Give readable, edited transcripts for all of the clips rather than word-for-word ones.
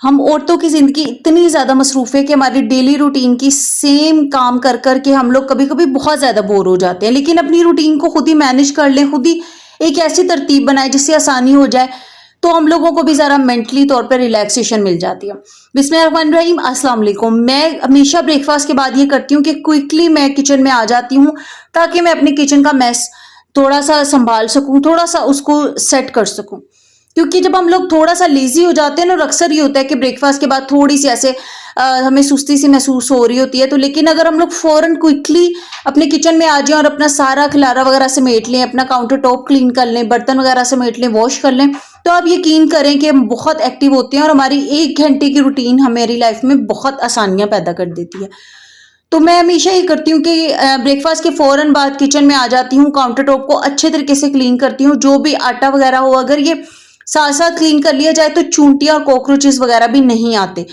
हम औरतों की ज़िंदगी इतनी ज़्यादा मसरूफ़ है कि हमारी डेली रूटीन की सेम काम कर कर के हम लोग कभी-कभी बहुत ज़्यादा बोर हो जाते हैं। लेकिन अपनी रूटीन को खुद ही मैनेज कर लें, खुद ही एक ऐसी तरतीब बनाएँ जिससे आसानी हो जाए, तो हम लोगों को भी ज़रा मेंटली तौर पे रिलैक्सेशन मिल जाती है। बिस्मिल्लाहिर्रहमानिर्रहीम, अस्सलाम वालेकुम। मैं हमेशा ब्रेकफ़ास्ट के बाद ये करती हूँ कि क्विकली मैं किचन में आ जाती हूँ, ताकि मैं अपने किचन का मेस थोड़ा-सा सँभाल सकूँ, थोड़ा-सा उसको सेट कर सकूँ। क्योंकि जब हम लोग थोड़ा-सा लेज़ी हो जाते हैं ना, और अक्सर ये होता है कि ब्रेकफ़ास्ट के बाद थोड़ी-सी ऐसे हमें सुस्ती-सी महसूस हो रही होती है, तो लेकिन अगर हम लोग फ़ौरन क्विकली अपने किचन में आ जाएँ और अपना सारा खलारा वगैरह समेट लें, अपना काउंटर टॉप क्लीन कर लें, बर्तन वगैरह समेट लें, वॉश कर लें, तो आप यकीन करें कि हम बहुत एक्टिव होते हैं और हमारी 1 घंटे की रूटीन हमारी लाइफ़ में बहुत आसानियाँ पैदा कर देती है। तो मैं हमेशा ये करती हूँ कि ब्रेकफ़ास्ट के फ़ौरन बाद किचन में आ जाती हूँ, काउंटर टॉप को अच्छे तरीके से क्लीन करती हूँ, जो भी आटा वगैरह हो अगर ये साथ-साथ क्लीन कर लिया जाए तो चूंटियाँ और कॉकरोचेस वगैरह भी नहीं आते।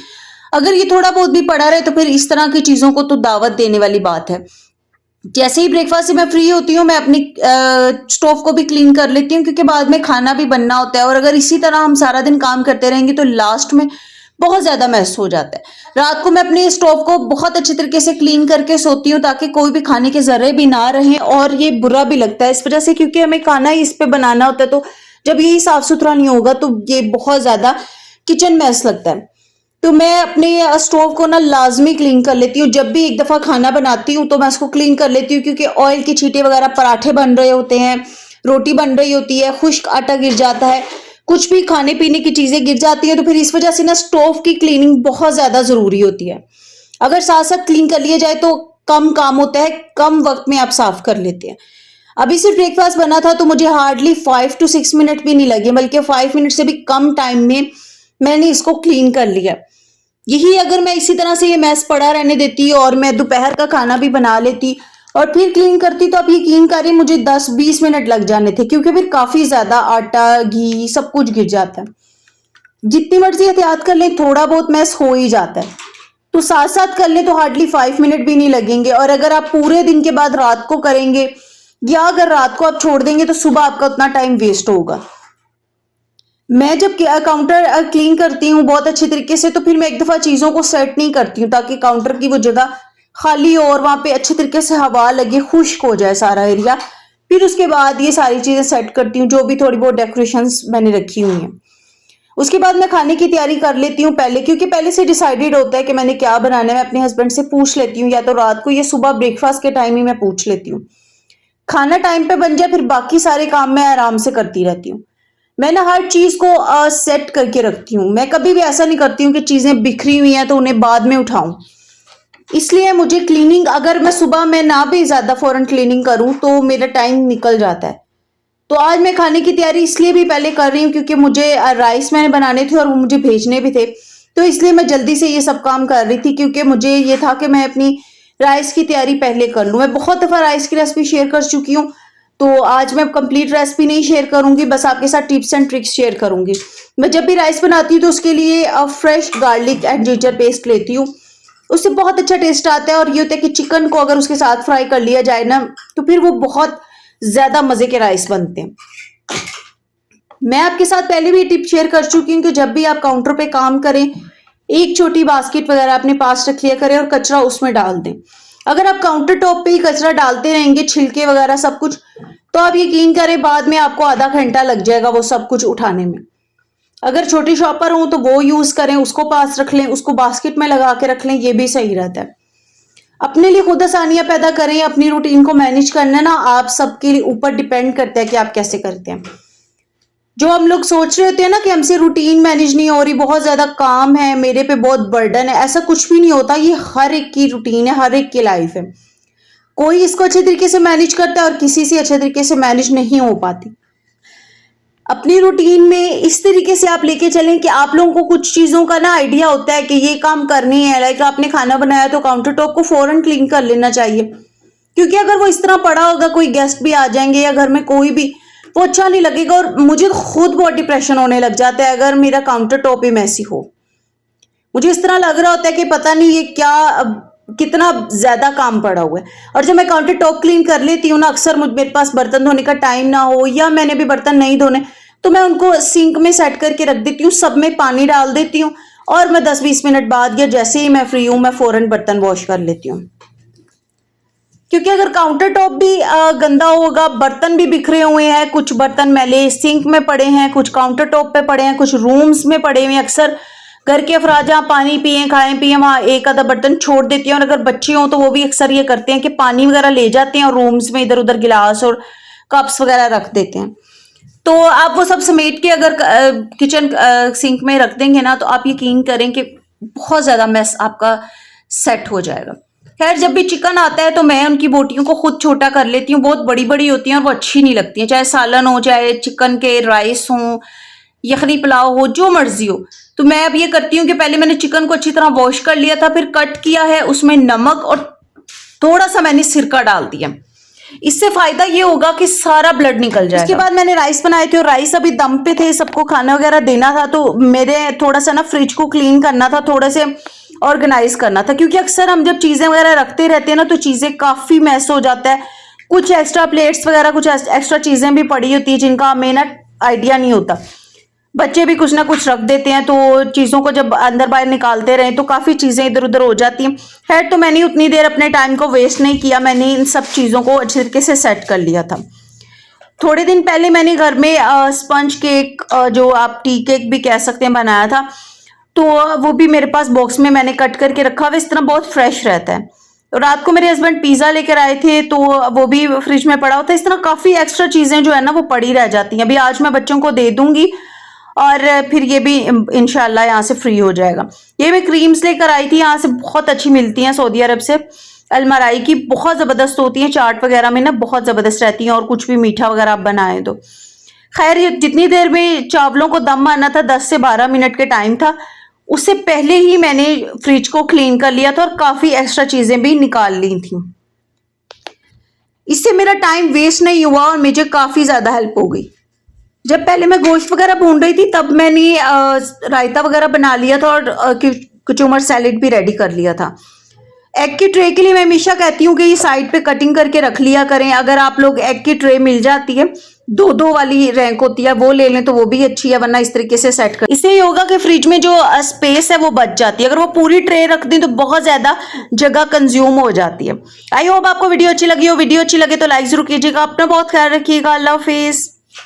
अगर ये थोड़ा बहुत भी पड़ा रहे तो फिर इस तरह की चीज़ों को तो दावत देने वाली बात है। जैसे ही ब्रेकफ़ास्ट से मैं फ्री होती हूँ, मैं अपनी स्टोव को भी क्लीन कर लेती हूँ, क्योंकि बाद में खाना भी बनना होता है और अगर इसी तरह हम सारा दिन काम करते रहेंगे तो लास्ट में बहुत ज़्यादा मेस हो जाता है। रात को मैं अपने स्टोव को बहुत अच्छे तरीके से क्लीन करके सोती हूँ, ताकि कोई भी खाने के ज़र्रे भी ना रहें, और ये बुरा भी लगता है इस वज़ह से, क्योंकि हमें खाना ही इस पे बनाना होता है, तो जब यही साफ-सुथरा नहीं होगा तो ये बहुत ज़्यादा किचन मेस लगता है। तो मैं अपने स्टोव को ना लाज़मी क्लीन कर लेती हूँ। जब भी एक दफ़ा खाना बनाती हूँ तो मैं उसको क्लीन कर लेती हूँ, क्योंकि ऑयल की छींटे वगैरह, पराठे बन रहे होते हैं, रोटी बन रही होती है, खुश्क आटा गिर जाता है, कुछ भी खाने-पीने की चीज़ें गिर जाती हैं, तो फिर इस वज़ह से ना स्टोव की क्लीनिंग बहुत ज़्यादा ज़रूरी होती है। अगर साथ-साथ क्लीन कर लिया जाए तो कम काम होता है, कम वक़्त में आप साफ़ कर लेते हैं। अभी सिर्फ़ ब्रेकफ़ास्ट बना था तो मुझे हार्डली 5 टू 6 मिनट भी नहीं लगे, बल्कि 5 मिनट से भी कम टाइम में मैंने इसको क्लीन कर लिया। यही अगर मैं इसी तरह से ये मैस पड़ा रहने देती और मैं दोपहर का खाना भी बना लेती और फिर क्लीन करती, तो आप यकीन करिए मुझे 10-20 मिनट लग जाने थे, क्योंकि फिर काफ़ी ज़्यादा आटा, घी सब कुछ गिर जाता है। जितनी मर्ज़ी एहतियात कर लें, थोड़ा बहुत मैस हो ही जाता है। तो साथ-साथ कर लें तो हार्डली 5 मिनट भी नहीं लगेंगे, और अगर आप पूरे दिन के बाद रात को करेंगे या अगर रात को आप छोड़ देंगे तो सुबह आपका उतना टाइम वेस्ट होगा। मैं जब काउंटर क्लीन करती हूँ बहुत अच्छे तरीके से, तो फिर मैं एक दफ़ा चीज़ों को सेट नहीं करती हूँ, ताकि काउंटर की वो जगह खाली हो और वहाँ पे अच्छे तरीके से हवा लगे, खुश्क हो जाए सारा एरिया। फिर उसके बाद ये सारी चीज़ें सेट करती हूँ, जो भी थोड़ी बहुत डेकोरेशंस मैंने रखी हुई हैं। उसके बाद मैं खाने की तैयारी कर लेती हूँ पहले, क्योंकि पहले से डिसाइडेड होता है कि मैंने क्या बनाना है। मैं अपने हस्बैंड से पूछ लेती हूँ, या तो रात को या सुबह ब्रेकफास्ट के टाइम ही मैं पूछ लेती हूँ। खाना टाइम पे बन जाए, फिर बाकी सारे काम मैं आराम से करती रहती हूँ। मैं ना हर चीज़ को सेट करके रखती हूँ। मैं कभी भी ऐसा नहीं करती हूँ कि चीज़ें बिखरी हुई हैं तो उन्हें बाद में उठाऊँ। इसलिए मुझे क्लीनिंग, अगर मैं सुबह में ना भी ज़्यादा फ़ौरन क्लीनिंग करूँ तो मेरा टाइम निकल जाता है। तो आज मैं खाने की तैयारी इसलिए भी पहले कर रही हूँ, क्योंकि मुझे राइस मैंने बनाने थे और वो मुझे भेजने भी थे। तो इसलिए मैं जल्दी से ये सब काम कर रही थी, क्योंकि मुझे ये था कि मैं अपनी राइस की तैयारी पहले कर लूँ। मैं बहुत दफ़ा राइस की रेसिपी शेयर कर चुकी हूँ, तो आज मैं कंप्लीट रेसिपी नहीं शेयर करूँगी, बस आपके साथ टिप्स एंड ट्रिक्स शेयर करूँगी। मैं जब भी राइस बनाती हूँ तो उसके लिए fresh garlic and ginger paste लेती हूँ। उससे बहुत अच्छा टेस्ट आता है, और ये होता है कि चिकन को अगर उसके साथ फ्राई कर लिया जाए ना, तो फिर वो बहुत ज़्यादा मज़े के राइस बनते हैं। मैं आपके साथ पहले भी टिप शेयर कर चुकी हूँ कि जब भी आप काउंटर पे काम करें, एक छोटी बास्केट वगैरह अपने पास रख लिया करें और कचरा उसमें डाल दें। अगर आप काउंटर टॉप पे ही कचरा डालते रहेंगे, छिलके वगैरह सब कुछ, तो आप यकीन करें बाद में आपको आधा घंटा लग जाएगा वो सब कुछ उठाने में। अगर छोटी शॉपर हो तो वो यूज करें, उसको पास रख लें, उसको बास्केट में लगा के रख लें, ये भी सही रहता है। अपने लिए खुद आसानियां पैदा करें, अपनी रूटीन को मैनेज करना ना आप सबके ऊपर डिपेंड करता है कि आप कैसे करते हैं। जो हम लोग सोच रहे होते हैं ना कि हमसे रूटीन मैनेज नहीं हो रही, बहुत ज्यादा काम है, मेरे पे बहुत बर्डन है, ऐसा कुछ भी नहीं होता। ये हर एक की रूटीन है, हर एक की लाइफ है। कोई इसको अच्छे तरीके से मैनेज करता है और किसी से अच्छे तरीके से मैनेज नहीं हो पाती। अपनी रूटीन में इस तरीके से आप लेके चलें कि आप लोगों को कुछ चीजों का ना आइडिया होता है कि ये काम करनी है। लाइक आपने खाना बनाया तो काउंटर टॉप को फौरन क्लीन कर लेना चाहिए, क्योंकि अगर वो इस तरह पड़ा होगा, कोई गेस्ट भी आ जाएंगे या घर में कोई भी, वो अच्छा नहीं लगेगा। और मुझे खुद बहुत डिप्रेशन होने लग जाता है अगर मेरा काउंटर टॉप ही मैसी हो। मुझे इस तरह लग रहा होता है कि पता नहीं ये क्या कितना ज्यादा काम पड़ा हुआ है। और जब मैं काउंटर टॉप क्लीन कर लेती हूँ ना, अक्सर मेरे पास बर्तन धोने का टाइम ना हो या मैंने भी बर्तन नहीं धोने, तो मैं उनको सिंक में सेट करके रख देती हूँ, सब में पानी डाल देती हूँ और मैं 10-20 मिनट बाद या जैसे ही मैं फ्री हूँ मैं फ़ौरन बर्तन वॉश कर लेती हूँ। क्योंकि अगर काउंटर टॉप भी गंदा होगा, बर्तन भी बिखरे हुए हैं, कुछ बर्तन मैले सिंक में पड़े हैं, कुछ काउंटर टॉप पे पड़े हैं, कुछ रूम्स में पड़े हुए हैं। अक्सर घर के अफराद जहाँ पानी पिए खाएं पिए वहाँ एक आधा बर्तन छोड़ देते हैं, और अगर बच्चे हों तो वो भी अक्सर ये करते हैं कि पानी वगैरह ले जाते हैं और रूम्स में इधर उधर गिलास और कप्स वगैरह रख देते हैं। तो आप वो सब समेट के अगर किचन सिंक में रख देंगे ना, तो आप यकीन करें कि बहुत ज़्यादा मैस आपका सेट हो जाएगा। खैर, जब भी चिकन आता है तो मैं उनकी बोटियों को खुद छोटा कर लेती हूँ। बहुत बड़ी बड़ी होती हैं और वो अच्छी नहीं लगती हैं, चाहे सालन हो, चाहे चिकन के राइस हो, यखनी पुलाव हो, जो मर्जी हो। तो मैं अब ये करती हूँ कि पहले मैंने चिकन को अच्छी तरह वॉश कर लिया था, फिर कट किया है, उसमें नमक और थोड़ा सा मैंने सिरका डाल दिया। इससे फायदा ये होगा कि सारा ब्लड निकल जाएगा। इसके बाद मैंने राइस बनाए थे और राइस अभी दम पे थे, सबको खाना वगैरह देना था, तो मेरे थोड़ा सा ना फ्रिज को क्लीन करना था, थोड़े से ऑर्गेनाइज करना था, क्योंकि अक्सर हम जब चीजें वगैरह रखते रहते हैं ना तो चीजें काफी मैस हो जाता है। कुछ एक्स्ट्रा प्लेट्स वगैरह, कुछ एक्स्ट्रा चीजें भी पड़ी होती है जिनका हमें ना आइडिया नहीं होता। बच्चे भी कुछ ना कुछ रख देते हैं, तो चीज़ों को जब अंदर बाहर निकालते रहे तो काफ़ी चीज़ें इधर उधर हो जाती हैं। खैर, तो मैंने उतनी देर अपने टाइम को वेस्ट नहीं किया, मैंने इन सब चीज़ों को अच्छे तरीके से सेट कर लिया था। थोड़े दिन पहले मैंने घर में स्पंज केक, जो आप टी केक भी कह सकते हैं, बनाया था, तो वो भी मेरे पास बॉक्स में मैंने कट करके रखा हुआ, इस तरह बहुत फ्रेश रहता है। रात को मेरे हस्बैंड पिज़्ज़ा लेकर आए थे तो वो भी फ्रिज में पड़ा होता है। इस तरह काफ़ी एक्स्ट्रा चीज़ें जो है ना वो पड़ी रह जाती हैं। अभी आज मैं बच्चों को दे दूंगी और फिर ये भी इंशाल्लाह यहाँ से फ्री हो जाएगा। ये मैं क्रीम्स लेकर आई थी, यहाँ से बहुत अच्छी मिलती हैं सऊदी अरब से। अलमराई की बहुत ज़बरदस्त होती हैं, चाट वगैरह में ना बहुत ज़बरदस्त रहती हैं, और कुछ भी मीठा वगैरह आप बनाएं तो। खैर, ये जितनी देर में चावलों को दम आना था, 10 से 12 मिनट के टाइम था, उससे पहले ही मैंने फ्रिज को क्लीन कर लिया था और काफ़ी एक्स्ट्रा चीज़ें भी निकाल ली थी। इससे मेरा टाइम वेस्ट नहीं हुआ और मुझे काफ़ी ज़्यादा हेल्प हो गई। जब पहले मैं गोश्त वगैरह भून रही थी तब मैंने रायता वगैरह बना लिया था और कुचुमर सैलेड भी रेडी कर लिया था। एग की ट्रे के लिए मैं हमेशा कहती हूँ कि ये साइड पे कटिंग करके रख लिया करें। अगर आप लोग एग की ट्रे मिल जाती है, 2-2 वाली रैंक होती है, वो ले लें तो वो भी अच्छी है, वरना इस तरीके से सेट कर। इससे ये होगा कि फ्रिज में जो स्पेस है वो बच जाती है। अगर वो पूरी ट्रे रख दें तो बहुत ज़्यादा जगह कंज्यूम हो जाती है। आई होप आपको वीडियो अच्छी लगी हो। वीडियो अच्छी लगे तो लाइक जरूर कीजिएगा। अपना बहुत ख्याल रखिएगा। अल्लाह हाफिज़।